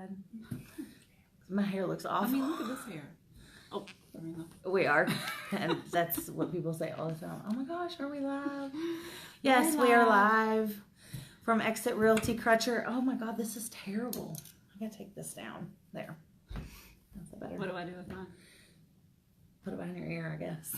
bad. My hair looks awful. I mean, look at this hair. Oh, we are. And that's what people say all the time. Oh my gosh, are we live? Yes, we are live from Exit Realty Crutcher. Oh my God, this is terrible. I gotta take this down. There. That's better. What do I do with mine? Put it behind your ear, I guess.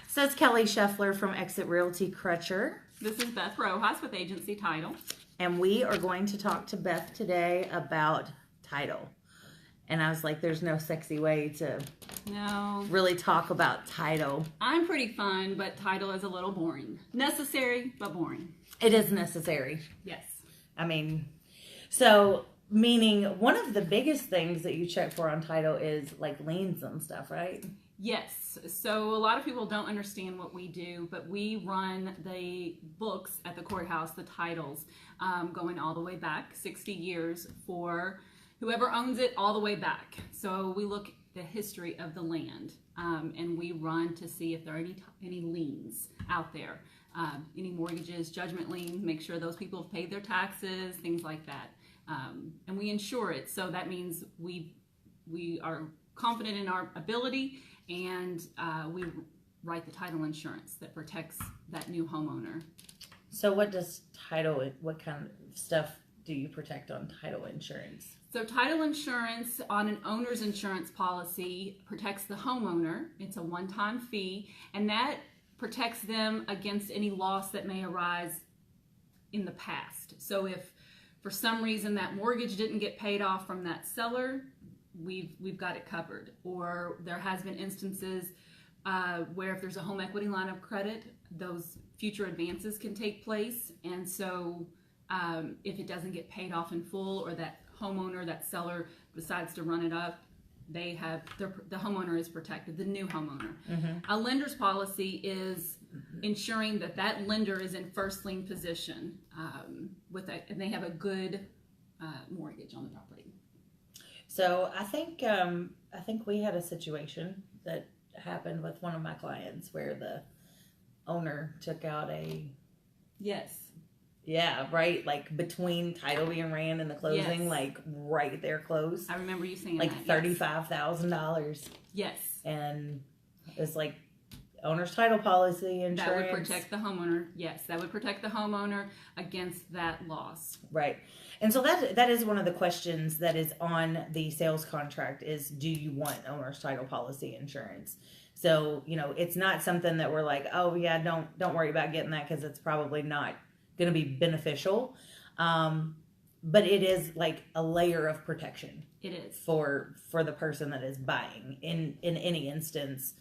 So it's Kelly Scheffler from Exit Realty Crutcher. This is Beth Rojas with Agency Title. And we are going to talk to Beth today about title. And I was like, there's no sexy way to really talk about title. I'm pretty fun, but title is a little boring. Necessary, but boring. It is necessary. Yes. I mean, so meaning one of the biggest things that you check for on title is like liens and stuff, right? Yes. So a lot of people don't understand what we do, but we run the books at the courthouse, the titles, going all the way back 60 years for whoever owns it all the way back. So we look at the history of the land, and we run to see if there are any liens out there, any mortgages, judgment liens, make sure those people have paid their taxes, things like that. And we insure it. So that means we are confident in our ability, and we write the title insurance that protects that new homeowner. So what does title, what kind of stuff do you protect on title insurance? So title insurance on an owner's insurance policy protects the homeowner. It's a one-time fee, and that protects them against any loss that may arise in the past. So if for some reason that mortgage didn't get paid off from that seller, we've got it covered. Or there has been instances where if there's a home equity line of credit, those future advances can take place. And so if it doesn't get paid off in full, or that homeowner, that seller decides to run it up, the homeowner is protected, the new homeowner. Mm-hmm. A lender's policy is ensuring that lender is in first lien position and they have a good mortgage on the property. So I think we had a situation that happened with one of my clients where the owner took out right, like between title being ran and the closing, like right there close. I remember you saying like that. $35,000. Yes. And it's like owner's title policy insurance. That would protect the homeowner. Yes, that would protect the homeowner against that loss. Right. And so that is one of the questions that is on the sales contract is, do you want owner's title policy insurance? So, it's not something that we're like, oh yeah, don't worry about getting that because it's probably not going to be beneficial. But it is like a layer of protection. It is. For the person that is buying in any instance,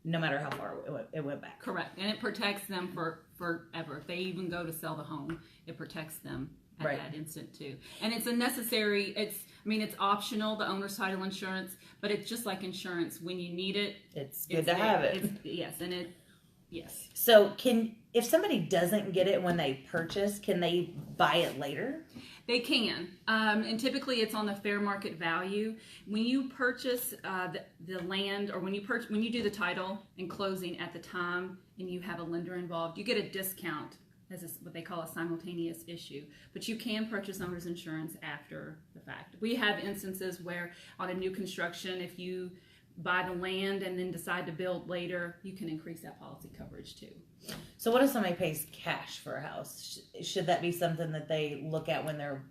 no matter how far it went back. Correct. And it protects them for forever. If they even go to sell the home, it protects them at that instant too. And it's a necessary, it's optional, the owner's title insurance, but it's just like insurance. When you need it, it's good to have it. Yes. So if somebody doesn't get it when they purchase, can they buy it later? They can, and typically it's on the fair market value. When you purchase the land, or when you do the title and closing at the time, and you have a lender involved, you get a discount as what they call a simultaneous issue. But you can purchase owner's insurance after the fact. We have instances where on a new construction, if you buy the land and then decide to build later, you can increase that policy coverage too. So what if somebody pays cash for a house? Should that be something that they look at when they're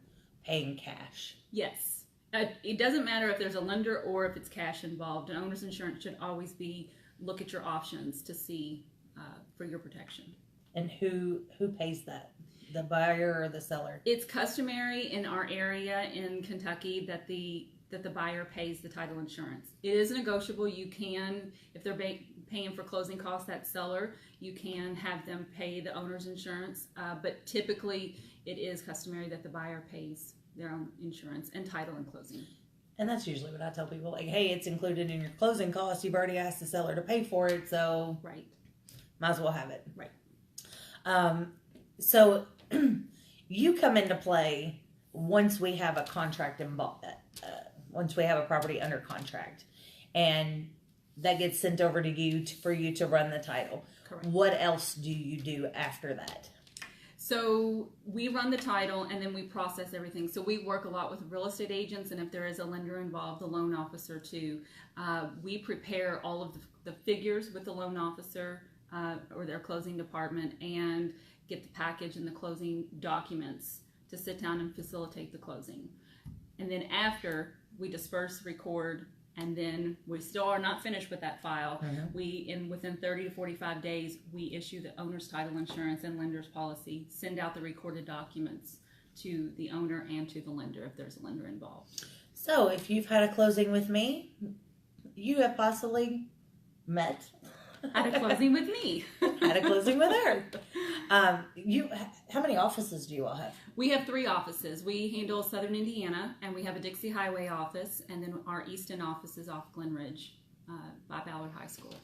paying cash? Yes. It doesn't matter if there's a lender or if it's cash involved. An owner's insurance should always look at your options to see for your protection. And who pays that? The buyer or the seller? It's customary in our area in Kentucky that the buyer pays the title insurance. It is negotiable. You can, if they're paying for closing costs, that seller, you can have them pay the owner's insurance. But typically, it is customary that the buyer pays their own insurance and title and closing. And that's usually what I tell people, like, hey, it's included in your closing costs. You've already asked the seller to pay for it, so might as well have it. Right. So you come into play once we have a contract involved. Once we have a property under contract, and that gets sent over to you for you to run the title. Correct. What else do you do after that? So we run the title and then we process everything. So we work a lot with real estate agents, and if there is a lender involved, the loan officer too. We prepare all of the figures with the loan officer or their closing department, and get the package and the closing documents to sit down and facilitate the closing. And then after, we disperse, record, and then we still are not finished with that file. Within 30 to 45 days, we issue the owner's title insurance and lender's policy, send out the recorded documents to the owner and to the lender if there's a lender involved. So if you've had a closing with me, you have possibly met. Had a closing with me. Had a closing with her. How many offices do you all have? We have 3 offices. We handle Southern Indiana, and we have a Dixie Highway office, and then our Easton office is off Glen Ridge by Ballard High School.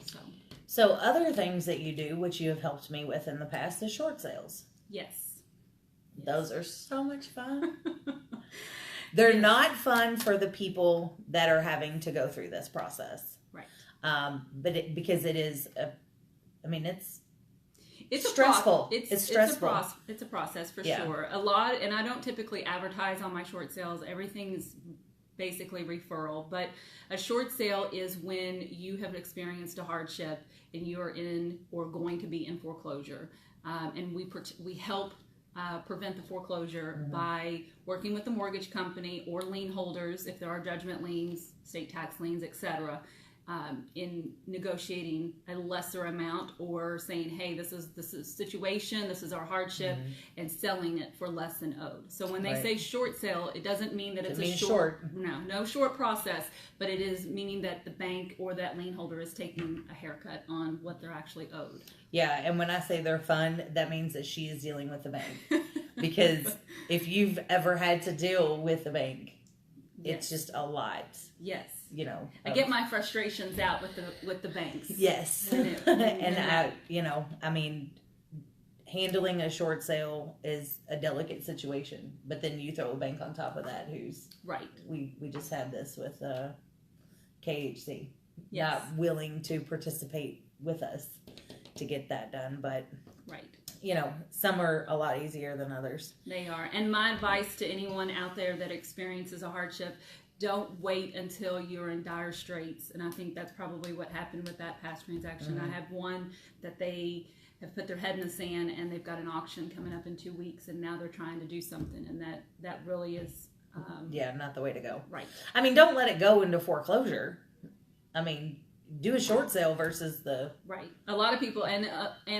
So other things that you do, which you have helped me with in the past, is short sales. Yes. Those are so much fun. They're not fun for the people that are having to go through this process. Right. Because it is, it's stressful. It's stressful. It's a process for sure. A lot, and I don't typically advertise on my short sales. Everything's basically referral. But a short sale is when you have experienced a hardship and you are in or going to be in foreclosure, and we help prevent the foreclosure by working with the mortgage company or lien holders if there are judgment liens, state tax liens, etc. In negotiating a lesser amount, or saying, hey, this is situation, this is our hardship, and selling it for less than owed. So when they say short sale, it doesn't mean that it's a short. No short process, but it is meaning that the bank or that lien holder is taking a haircut on what they're actually owed. Yeah, and when I say they're fun, that means that she is dealing with the bank. Because if you've ever had to deal with the bank, it's just a lot. Yes. I get my frustrations out with the banks. Yes. Handling a short sale is a delicate situation, but then you throw a bank on top of that who's right. We just had this with KHC, yes. Not willing to participate with us to get that done, but right. Some are a lot easier than others. They are. And my advice to anyone out there that experiences a hardship, don't wait until you're in dire straits. And I think that's probably what happened with that past transaction. I have one that they have put their head in the sand, and they've got an auction coming up in 2 weeks, and now they're trying to do something, and that really is not the way to go. Right. Don't let it go into foreclosure. Do a short sale versus the right. A lot of people, and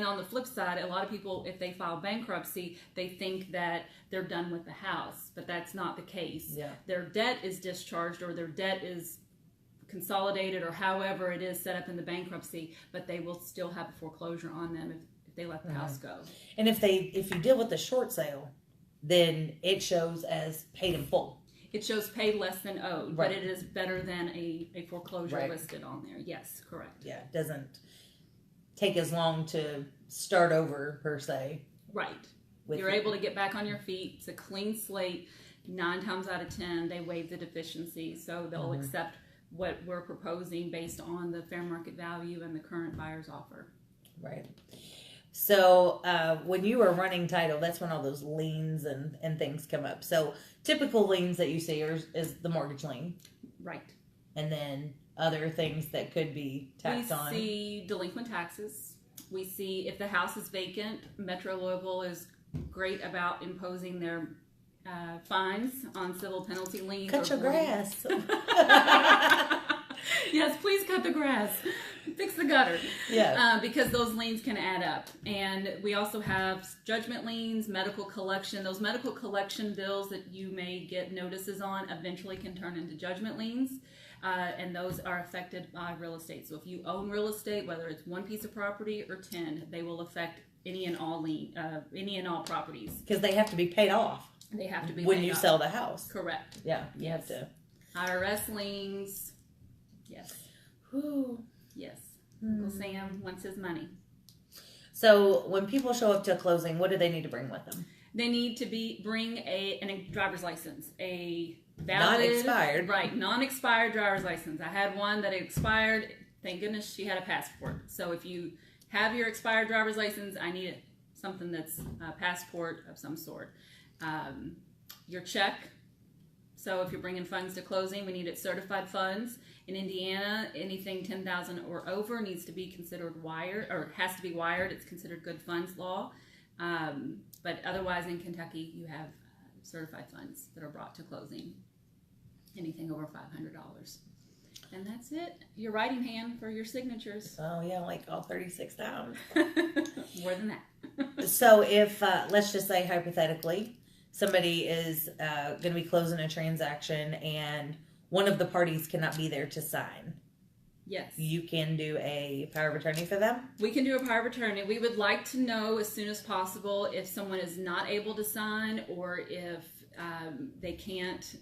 on the flip side, a lot of people, if they file bankruptcy, they think that they're done with the house, but that's not the case. Yeah. Their debt is discharged, or their debt is consolidated, or however it is set up in the bankruptcy, but they will still have a foreclosure on them if they let the house go. And if you deal with the short sale, then it shows as paid in full. It shows paid less than owed, right. But it is better than a foreclosure right. listed on there. Yes, correct. Yeah, it doesn't take as long to start over, per se. Right. You're able to get back on your feet. It's a clean slate. 9 times out of 10, they waive the deficiency, so they'll accept what we're proposing based on the fair market value and the current buyer's offer. Right. So when you are running title, that's when all those liens and things come up. So typical liens that you see is the mortgage lien. Right. And then other things that could be tacked on. We see delinquent taxes. We see if the house is vacant. Metro Louisville is great about imposing their fines on civil penalty liens. Cut your grass. Yes, please cut the grass. Fix the gutter. Yeah. Because those liens can add up. And we also have judgment liens, medical collection. Those medical collection bills that you may get notices on eventually can turn into judgment liens. And those are affected by real estate. So if you own real estate, whether it's one piece of property or 10, they will affect any and all properties. Because they have to be paid off. They have to be when paid you off. sell the house. Correct. Yeah, you have to. IRS liens. Yes. Whew. Yes. Uncle Sam wants his money. So when people show up to a closing, what do they need to bring with them? They need to bring a driver's license, a valid, non-expired. Right, non-expired driver's license. I had one that expired. Thank goodness she had a passport. So if you have your expired driver's license, I need it something that's a passport of some sort. Your check. So if you're bringing funds to closing, we need it certified funds. In Indiana, anything $10,000 or over needs to be considered wired, or has to be wired. It's considered good funds law. But otherwise, in Kentucky, you have certified funds that are brought to closing. Anything over $500. And that's it. Your writing hand for your signatures. Oh yeah, like all 36 times. More than that. So if, let's just say hypothetically, somebody is going to be closing a transaction and one of the parties cannot be there to sign. Yes. You can do a power of attorney for them? We can do a power of attorney. We would like to know as soon as possible if someone is not able to sign, or if they can't.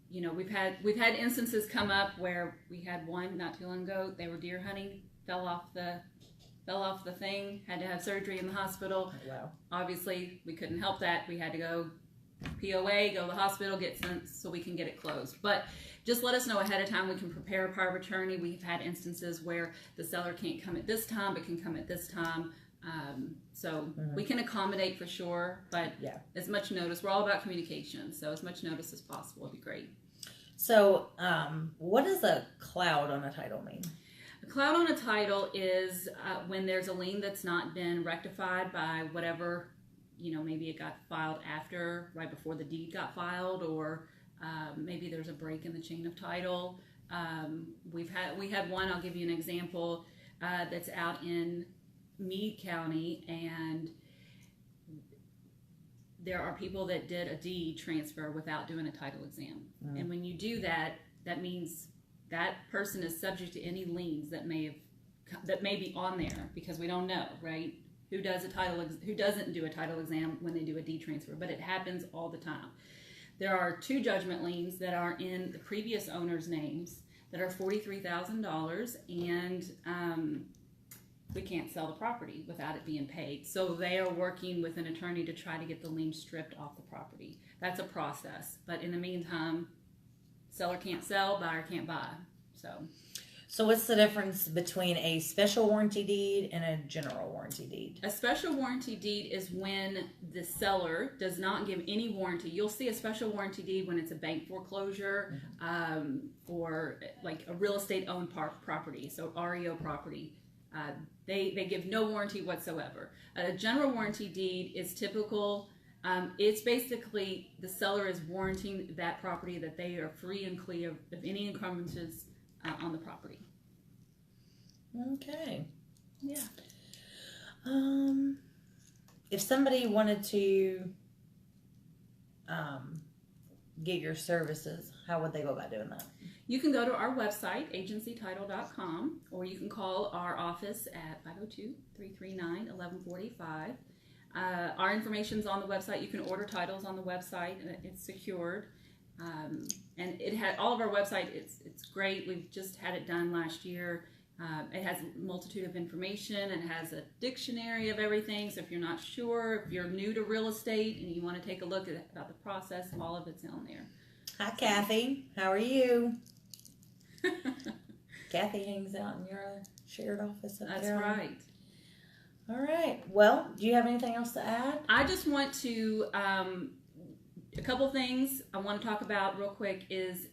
You know, we've had instances come up where we had one not too long ago. They were deer hunting, fell off the thing, had to have surgery in the hospital. Oh, wow. Obviously, we couldn't help that. We had to go POA, go to the hospital, get sent so we can get it closed. But just let us know ahead of time. We can prepare a power of attorney. We've had instances where the seller can't come at this time, but can come at this time. So we can accommodate for sure, but yeah, as much notice. We're all about communication, so as much notice as possible would be great. So what does a cloud on a title mean? A cloud on a title is when there's a lien that's not been rectified by whatever, you know, maybe it got filed after, right before the deed got filed, or maybe there's a break in the chain of title. We had one, I'll give you an example, that's out in Meade County, and there are people that did a deed transfer without doing a title exam. And when you do that, that means that person is subject to any liens that may be on there, because we don't know, right? Who doesn't do a title exam when they do a deed transfer, but it happens all the time. There are 2 judgment liens that are in the previous owner's names that are $43,000, and we can't sell the property without it being paid. So they are working with an attorney to try to get the lien stripped off the property. That's a process. But in the meantime, seller can't sell, buyer can't buy. So what's the difference between a special warranty deed and a general warranty deed? A special warranty deed is when the seller does not give any warranty. You'll see a special warranty deed when it's a bank foreclosure, or like a real estate owned property, so REO property. They give no warranty whatsoever. A general warranty deed is typical. It's basically the seller is warranting that property that they are free and clear of any encumbrances on the property. Okay. Yeah. If somebody wanted to get your services, how would they go about doing that? You can go to our website, agencytitle.com, or you can call our office at 502-339-1145. Our information's on the website. You can order titles on the website. It's secured. And it had all of our website. It's great. We've just had it done last year. It has a multitude of information. It has a dictionary of everything. So if you're not sure, if you're new to real estate and you want to take a look about the process, all of it's on there. Hi, Kathy. How are you? Kathy hangs out in your shared office up there. That's right. All right. Well, do you have anything else to add? I just want to, a couple things I want to talk about real quick is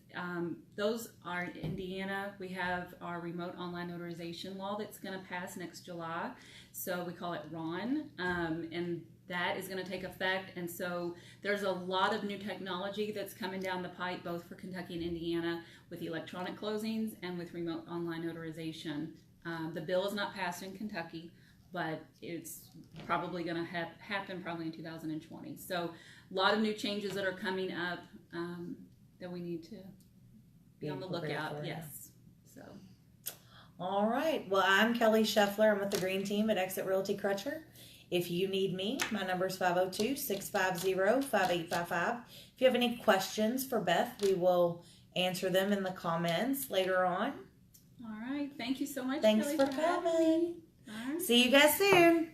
those are in Indiana. We have our remote online notarization law that's going to pass next July. So we call it RON, and that is going to take effect. And so there's a lot of new technology that's coming down the pipe, both for Kentucky and Indiana, with electronic closings and with remote online notarization. The bill is not passed in Kentucky, but it's probably going to happen probably in 2020. So a lot of new changes that are coming up that we need to be on the lookout. Yes. So. All right. Well, I'm Kelly Scheffler. I'm with the Green Team at Exit Realty Crutcher. If you need me, my number is 502-650-5855. If you have any questions for Beth, we will answer them in the comments later on. All right. Thank you so much, Thanks Kelly, for coming. All right. See you guys soon.